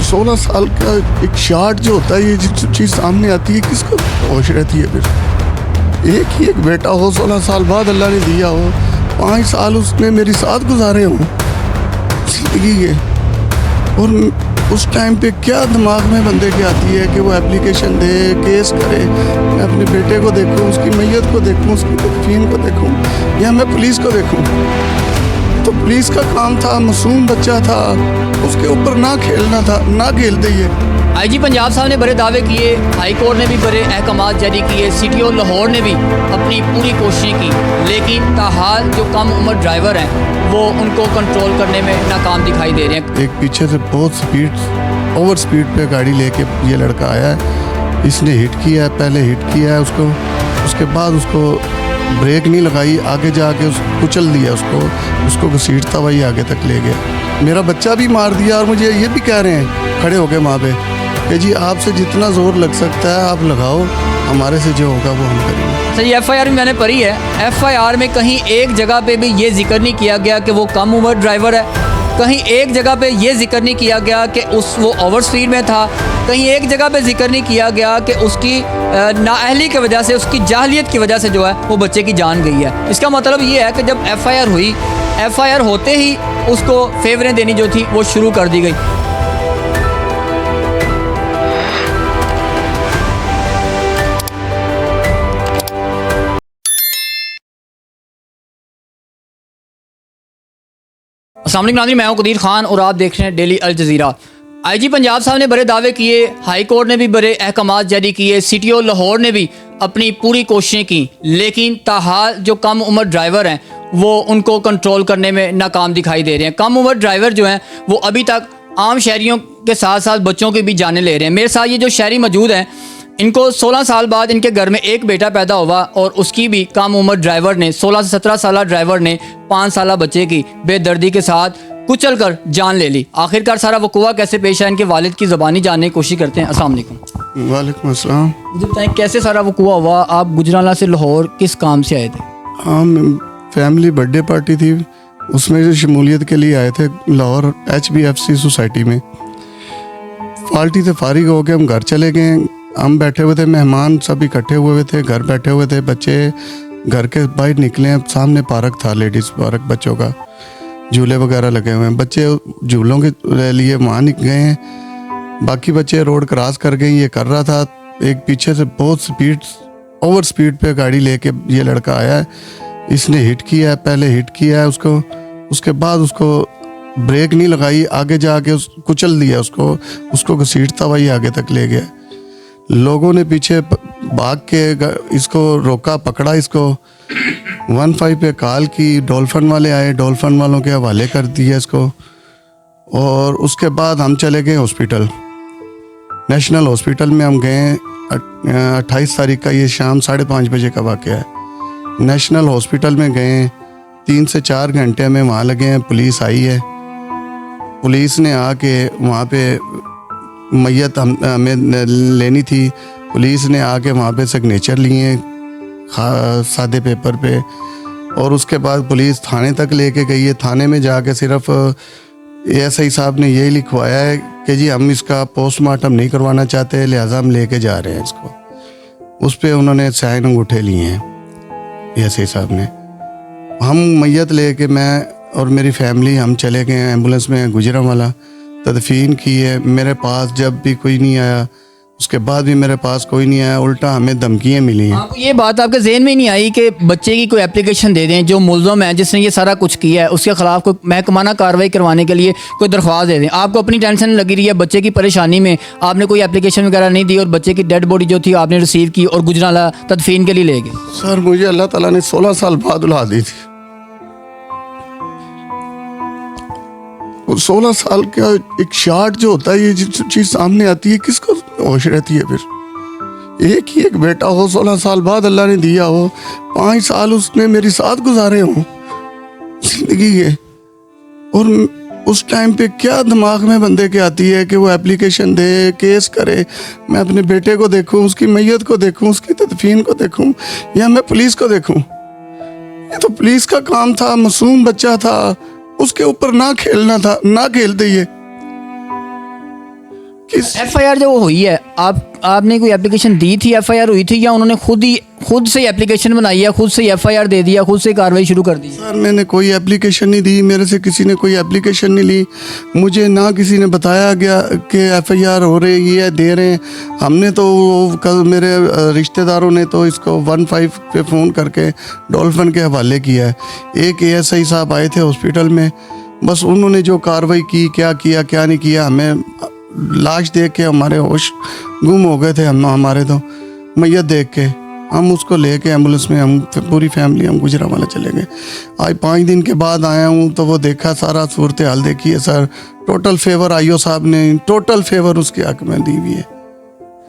16 साल का एक शार्ट जो होता है, ये जो चीज़ सामने आती है किसको होश रहती है। फिर एक ही एक बेटा हो, 16 साल बाद अल्लाह ने दिया हो, 5 साल उसने मेरे साथ गुजारे हों जिंदगी के, और उस टाइम पे क्या दिमाग में बंदे की आती है कि वो एप्लीकेशन दे, केस करे, मैं अपने बेटे को देखूं, उसकी मैयत को देखूं, उसकी तदफीन को देखूं, या मैं पुलिस को देखूं। तो पुलिस का काम था, मासूम बच्चा था, उसके ऊपर ना खेलना था, ना खेल दिए। आईजी पंजाब साहब ने बड़े दावे किए, हाई कोर्ट ने भी बड़े अहकामात जारी किए, CTO लाहौर ने भी अपनी पूरी कोशिशें की, लेकिन ताहाल जो कम उम्र ड्राइवर हैं वो उनको कंट्रोल करने में नाकाम दिखाई दे रहे हैं। एक पीछे से बहुत ओवर स्पीड पे गाड़ी लेके ये लड़का आया है, इसने हिट किया है, पहले हिट किया है उसको, उसके बाद उसको ब्रेक नहीं लगाई, आगे जाके कुचल दिया उसको घसीटता वही आगे तक ले गया। मेरा बच्चा भी मार दिया, और मुझे ये भी कह रहे हैं खड़े हो गए वहाँ पे कि जी आपसे जितना ज़ोर लग सकता है आप लगाओ, हमारे से जो होगा वो हम करेंगे। सर, ये FIR भी मैंने पढ़ी है, FIR में कहीं एक जगह पे भी ये जिक्र नहीं किया गया कि वो कम उम्र ड्राइवर है, कहीं एक जगह पे ये जिक्र नहीं किया गया कि वो ओवर स्पीड में था, कहीं एक जगह पे जिक्र नहीं किया गया कि उसकी नाअहली की वजह से, उसकी जाहलियत की वजह से जो है वो बच्चे की जान गई है। इसका मतलब ये है कि जब FIR हुई, FIR होते ही उसको फेवरें देनी जो थी वो शुरू कर दी गई। अस्सलाम वालेकुम नाज़रीन, मैं हूं कदीर खान और आप देख रहे हैं daily Al Jazeera. IG Punjab साहब ने बड़े दावे किए, हाई कोर्ट ने भी बड़े अहकामात जारी किए, CTO लाहौर ने भी अपनी पूरी कोशिशें की, लेकिन ताहाल जो कम उम्र ड्राइवर हैं वो उनको कंट्रोल करने में नाकाम दिखाई दे रहे हैं। कम उम्र ड्राइवर जो हैं वो अभी तक आम शहरियों के साथ साथ बच्चों की भी जानें ले रहे हैं। मेरे साथ ये जो शहरी मौजूद हैं, इनको 16 साल बाद इनके घर में एक बेटा पैदा हुआ, और उसकी भी कम उम्र ड्राइवर ने, 16 से 17 साल ड्राइवर ने 5 साल बच्चे की बेदर्दी के साथ कुचल कर जान ले ली। आखिरकार सारा वक़ुआ कैसे पेश आया, इनके वालिद की ज़बानी जानने की कोशिश करते हैं। अस्सलाम वालेकुम। वालेकुम अस्सलाम। मुझे बताएं कैसे सारा वक़ुआ हुआ, आप गुजरांवाला से लाहौर किस काम से आए थे? हम फैमिली बर्थडे पार्टी थी, उसमें से शमूलियत के लिए आए थे लाहौर HBFC सोसाइटी में। पार्टी से फारिग हो के हम घर चले गए। हम बैठे हुए थे, मेहमान सब इकट्ठे हुए थे, घर बैठे हुए थे, बच्चे घर के बाहर निकले, सामने पार्क था, लेडीज़ पार्क, बच्चों का झूले वगैरह लगे हुए हैं, बच्चे झूलों के लिए वहाँ निकल गए हैं, बाकी बच्चे रोड क्रॉस कर गए। ये कर रहा था, एक पीछे से बहुत ओवर स्पीड पे गाड़ी लेके ये लड़का आया है, इसने हिट किया है, पहले हिट किया है उसको, उसके बाद उसको ब्रेक नहीं लगाई, आगे जाके कुचल दिया उसको घसीटता वही आगे तक ले गया। लोगों ने पीछे भाग के इसको रोका, पकड़ा, इसको 15 पे कॉल की, डॉल्फिन वाले आए, डॉल्फिन वालों के हवाले कर दिया इसको, और उसके बाद हम चले गए हॉस्पिटल, नेशनल हॉस्पिटल में हम गए। 28 तारीख का ये शाम 5:30 बजे का वाक़या है। नेशनल हॉस्पिटल में गए, 3 से 4 घंटे में वहाँ लगे हैं। पुलिस आई है, पुलिस ने आके वहाँ पे मैयत हमें लेनी थी, पुलिस ने आके वहाँ पे सिग्नेचर लिए सादे पेपर पे, और उसके बाद पुलिस थाने तक लेके गई है। थाने में जाके सिर्फ SI साहब ने यही लिखवाया है कि जी हम इसका पोस्टमार्टम नहीं करवाना चाहते, लिहाजा हम लेके जा रहे हैं इसको। उस पर उन्होंने साइन अंगूठे लिए हैं SI साहब ने। हम मैयत लेके, मैं और मेरी फैमिली, हम चले गए एम्बुलेंस में गुजरांवाला, तदफीन की है। मेरे पास जब भी कोई नहीं आया, उसके बाद भी मेरे पास कोई नहीं आया, उल्टा हमें धमकियाँ मिली हैं। आपको ये बात आपके जहन में ही नहीं आई कि बच्चे की कोई एप्लीकेशन दे दें, जो मुल्ज़म है, जिसने ये सारा कुछ किया है, उसके ख़िलाफ़ कोई महकमाना कार्रवाई करवाने के लिए कोई दरख्वास्त दे दें? आपको अपनी टेंशन लगी रही है बच्चे की परेशानी में, आपने कोई एप्लीकेशन वगैरह नहीं दी, और बच्चे की डेड बॉडी जो थी आपने रिसीव की और गुजरांवाला तदफीन के लिए ले गए? सर, मुझे अल्लाह ताला ने 16 साल बाद उला दी थी। 16 साल का एक शार्ट जो होता है, ये जो चीज़ सामने आती है किसको होश रहती है। फिर एक ही एक बेटा हो, 16 साल बाद अल्लाह ने दिया हो, 5 साल उसने मेरे साथ गुजारे हों जिंदगी के, और उस टाइम पे क्या दिमाग में बंदे के आती है कि वो एप्लीकेशन दे, केस करे, मैं अपने बेटे को देखूं, उसकी मैयत को देखूं, उसकी तदफीन को देखूं, या मैं पुलिस को देखूं। ये तो पुलिस का काम था, मासूम बच्चा था, उसके ऊपर ना खेलना था, ना खेल दिए। किस एफआईआर जो हुई है, आपने कोई एप्लीकेशन दी थी, एफआईआर हुई थी, या उन्होंने खुद से एप्लीकेशन बनाई है, खुद से एफआईआर दे दिया, खुद से कार्रवाई शुरू कर दी? सर मैंने कोई एप्लीकेशन नहीं दी, मेरे से किसी ने कोई एप्लीकेशन नहीं ली, मुझे ना किसी ने बताया गया कि एफआईआर हो रही है, दे रहे हैं। हमने तो कल मेरे रिश्तेदारों ने तो इसको 15 पे फ़ोन करके डॉल्फिन के हवाले किया है। एक एएसआई साहब आए थे हॉस्पिटल में, बस उन्होंने जो कार्रवाई की, क्या किया क्या नहीं किया, हमें लाश देख के हमारे होश गुम हो गए थे। हमारे तो मैयत देख के हम उसको लेके एम्बुलेंस में हम पूरी फैमिली हम गुजरांवाला चले गए। आज 5 दिन के बाद आया हूँ तो वो देखा, सारा सूरत हाल देखी है सर। टोटल फेवर आईओ साहब ने टोटल फेवर उसके हक में दी हुई है।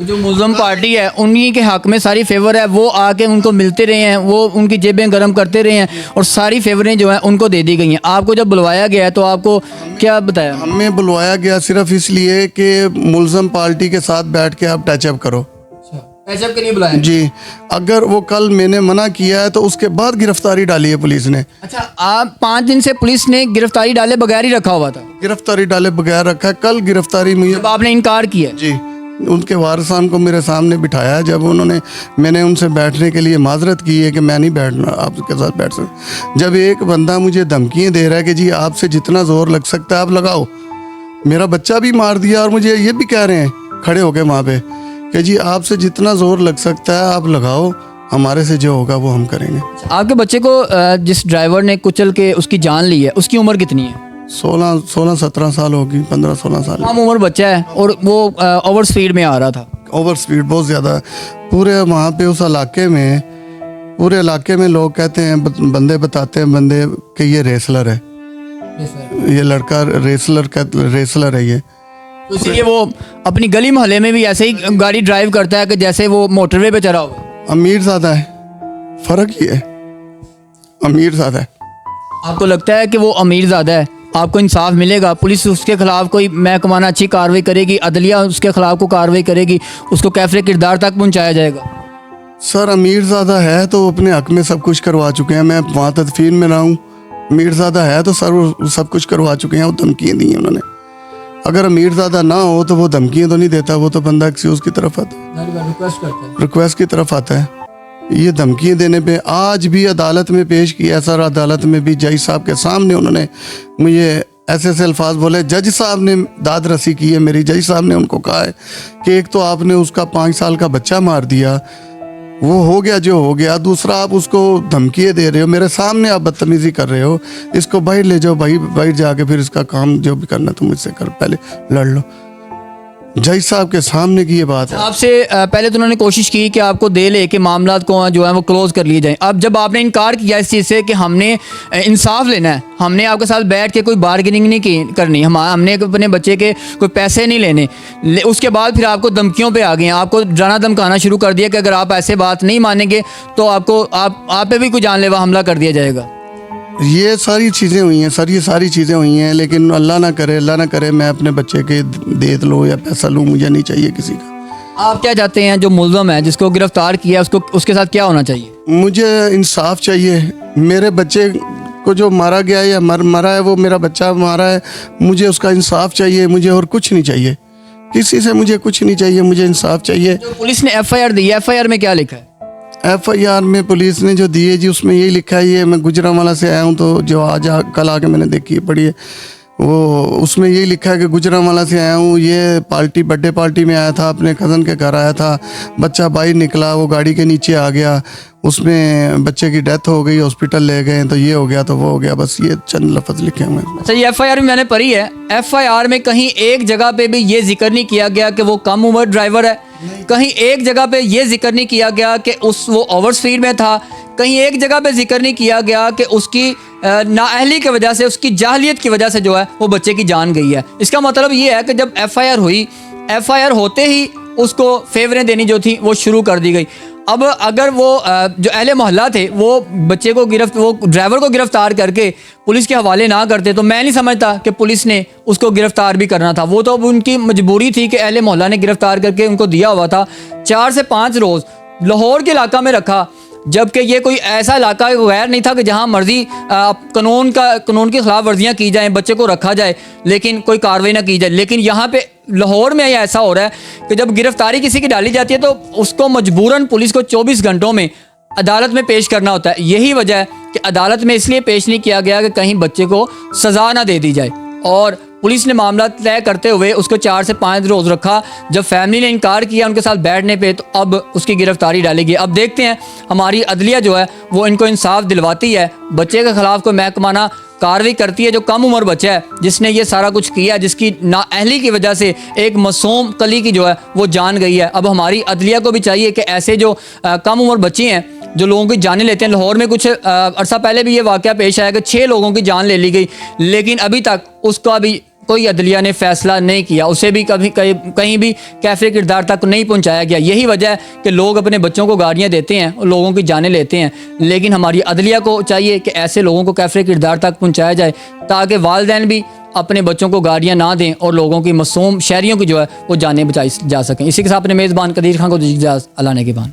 जो मुस्लिम पार्टी है उन्हीं के हक में सारी फेवर है, वो आके उनको मिलते रहे हैं, वो उनकी जेबें गर्म करते रहे हैं और सारी फेवरें जो हैं उनको दे दी गई हैं। आपको जब बुलवाया गया है तो आपको क्या बताया? हमें बुलवाया गया सिर्फ इसलिए कि मुल्ज़म पार्टी के साथ बैठ के आप टचअप करो। टचअप के लिए बुलाया जी, अगर वो कल मैंने मना किया है तो उसके बाद गिरफ्तारी डाली है पुलिस ने। अच्छा, आप 5 दिन से पुलिस ने गिरफ्तारी डाले बगैर ही रखा हुआ था? गिरफ्तारी डाले बगैर रखा है। कल गिरफ्तारी मुझे, जब आपने इनकार किया? जी, उनके वारसान को मेरे सामने बिठाया। जब मैंने उनसे बैठने के लिए माजरत की है कि मैं नहीं बैठना, आपके साथ बैठ सकता। जब एक बंदा मुझे धमकियाँ दे रहा है कि जी आपसे जितना जोर लग सकता है आप लगाओ, मेरा बच्चा भी मार दिया और मुझे ये भी कह रहे हैं खड़े होके वहाँ पे कि जी आपसे जितना जोर लग सकता है आप लगाओ, हमारे से जो होगा वो हम करेंगे। आपके बच्चे को जिस ड्राइवर ने कुचल के उसकी जान ली है, उसकी उम्र कितनी है? 16-17 साल होगी, 15-16 साल। कम उम्र बच्चा है और वो ओवर स्पीड में आ रहा था। ओवर स्पीड बहुत ज़्यादा। पूरे वहाँ पे उस इलाके में, पूरे इलाके में लोग कहते हैं, बंदे बताते हैं बंदे कि ये रेसलर है, ये लड़का रेसलर है ये। तो इसलिए वो अपनी गली मोहल्ले में भी ऐसे ही गाड़ी ड्राइव करता है कि जैसे वो मोटरवे पे चला हो। अमीर ज़्यादा है, फ़र्क ये है, अमीर ज़्यादा है। आपको लगता है कि वो अमीर ज़्यादा है? आपको इंसाफ मिलेगा? पुलिस उसके खिलाफ कोई महकमाना अच्छी कार्रवाई करेगी, अदलिया उसके खिलाफ को कार्रवाई करेगी, उसको कैफरे किरदार तक पहुंचाया जाएगा? सर अमीर ज़्यादा है तो अपने हक में सब कुछ करवा चुके हैं। मैं वहाँ तदफीन में रहा हूँ। अमीर ज़्यादा है तो सर वो सब कुछ करवा चुके हैं, वो धमकियाँ दी हैं उन्होंने। अगर अमीर ज़्यादा ना हो तो वो धमकियाँ तो नहीं देता, वो तो बंदा एक्सक्यूज़ की तरफ आता है, रिक्वेस्ट की तरफ आता है। ये धमकियाँ देने पे आज भी अदालत में पेश किया सर। अदालत में भी जज साहब के सामने उन्होंने मुझे ऐसे अल्फाज बोले। जज साहब ने दाद रसी की है मेरी। जज साहब ने उनको कहा है कि एक तो आपने उसका 5 साल का बच्चा मार दिया, वो हो गया जो हो गया, दूसरा आप उसको धमकियाँ दे रहे हो, मेरे सामने आप बदतमीज़ी कर रहे हो, इसको बाहर ले जाओ, बाहर जाके फिर इसका काम जो भी करना तुम इससे कर, पहले लड़ लो। जज साहब के सामने की ये बात है। आपसे पहले तो उन्होंने कोशिश की कि आपको दे ले के मामला को जो है वो क्लोज कर लिए जाएं। अब जब आपने इनकार किया इस चीज़ से कि हमने इंसाफ लेना है, हमने आपके साथ बैठ के कोई बार्गेनिंग नहीं करनी, हमने अपने बच्चे के कोई पैसे नहीं लेने, उसके बाद फिर आपको धमकियों पे आ गए हैं, आपको डराना धमकाना शुरू कर दिया कि अगर आप ऐसे बात नहीं मानेंगे तो आपको आप पे भी कोई जानलेवा हमला कर दिया जाएगा। ये सारी चीज़ें हुई हैं सर, ये सारी चीज़ें हुई हैं, लेकिन अल्लाह ना करे मैं अपने बच्चे के दे लो या पैसा लूँ, मुझे नहीं चाहिए किसी का। आप क्या चाहते हैं जो मुल्ज़म है जिसको गिरफ्तार किया उसके साथ क्या होना चाहिए? मुझे इंसाफ चाहिए। मेरे बच्चे को जो मारा गया है या मरा है, वो मेरा बच्चा मारा है, मुझे उसका इंसाफ चाहिए। मुझे और कुछ नहीं चाहिए, किसी से मुझे कुछ नहीं चाहिए, मुझे इंसाफ चाहिए। जो पुलिस ने एफआईआर दी है, एफआईआर में क्या लिखा है? एफआईआर में पुलिस ने जो दी है जी, उसमें यही लिखा है, ये मैं गुजरांवाला से आया हूँ तो जो आज कल आके मैंने देखी है पढ़ी है, वो उसमें यही लिखा है कि गुजरांवाला से आया हूँ, ये बर्थडे पार्टी में आया था, अपने कज़न के घर आया था, बच्चा बाहर निकला, वो गाड़ी के नीचे आ गया, उसमें बच्चे की डेथ हो गई, हॉस्पिटल ले गए, तो ये हो गया तो वो हो गया, बस ये चंद लफ्ज़ लिखे हुए हैं। अच्छा, ये एफआईआर में मैंने पढ़ी है, एफआईआर में कहीं एक जगह पे भी ये जिक्र नहीं किया गया कि वो कम उम्र ड्राइवर है, कहीं एक जगह पे ये जिक्र नहीं किया गया कि वो ओवर स्पीड में था, कहीं एक जगह पे जिक्र नहीं किया गया कि उसकी नाअहली की वजह से, उसकी जाहलियत की वजह से जो है वो बच्चे की जान गई है। इसका मतलब ये है कि जब एफआईआर हुई, एफआईआर होते ही उसको फेवरें देनी जो थी वो शुरू कर दी गई। अब अगर वो जो अहले मोहल्ला थे वो बच्चे को वो ड्राइवर को गिरफ्तार करके पुलिस के हवाले ना करते तो मैं नहीं समझता कि पुलिस ने उसको गिरफ्तार भी करना था। वो तो अब उनकी मजबूरी थी कि अहले मोहल्ला ने गिरफ्तार करके उनको दिया हुआ था। 4 से 5 रोज़ लाहौर के इलाका में रखा, जबकि ये कोई ऐसा इलाका गैर नहीं था कि जहां मर्जी कानून की खिलाफ वर्जियाँ की जाएँ, बच्चे को रखा जाए लेकिन कोई कार्रवाई ना की जाए। लेकिन यहाँ पे लाहौर में ऐसा हो रहा है कि जब गिरफ्तारी किसी की डाली जाती है तो उसको मजबूरन पुलिस को 24 घंटों में अदालत में पेश करना होता है। यही वजह है कि अदालत में इसलिए पेश नहीं किया गया कि कहीं बच्चे को सज़ा ना दे दी जाए, और पुलिस ने मामला तय करते हुए उसको 4 से 5 रोज़ रखा। जब फैमिली ने इनकार किया उनके साथ बैठने पे, तो अब उसकी गिरफ्तारी डाली गई। अब देखते हैं हमारी अदलिया जो है वो इनको इंसाफ दिलवाती है, बच्चे के खिलाफ कोई महकमाना कार्रवाई करती है। जो कम उम्र बच्चा है जिसने ये सारा कुछ किया, जिसकी नाअहली की वजह से एक मासूम कली की जो है वो जान गई है। अब हमारी अदलिया को भी चाहिए कि ऐसे जो कम उम्र बच्चे हैं जो लोगों की जानें लेते हैं, लाहौर में कुछ अरसा पहले भी ये वाक़या पेश आया कि 6 लोगों की जान ले ली गई, लेकिन अभी तक उसका भी कोई अदलिया ने फैसला नहीं किया, उसे भी कभी कहीं भी कैफे किरदार तक नहीं पहुंचाया गया। यही वजह है कि लोग अपने बच्चों को गाड़ियां देते हैं और लोगों की जानें लेते हैं, लेकिन हमारी अदलिया को चाहिए कि ऐसे लोगों को कैफे किरदार तक पहुंचाया जाए ताकि वालिदैन भी अपने बच्चों को गाड़ियां ना दें और लोगों की मासूम शहरियों की जो है वो जानें बचाई जा सकें। इसी के साथ अपने मेज़बान कदीर खान को इजाज़त, अल्लाह ने के बाद।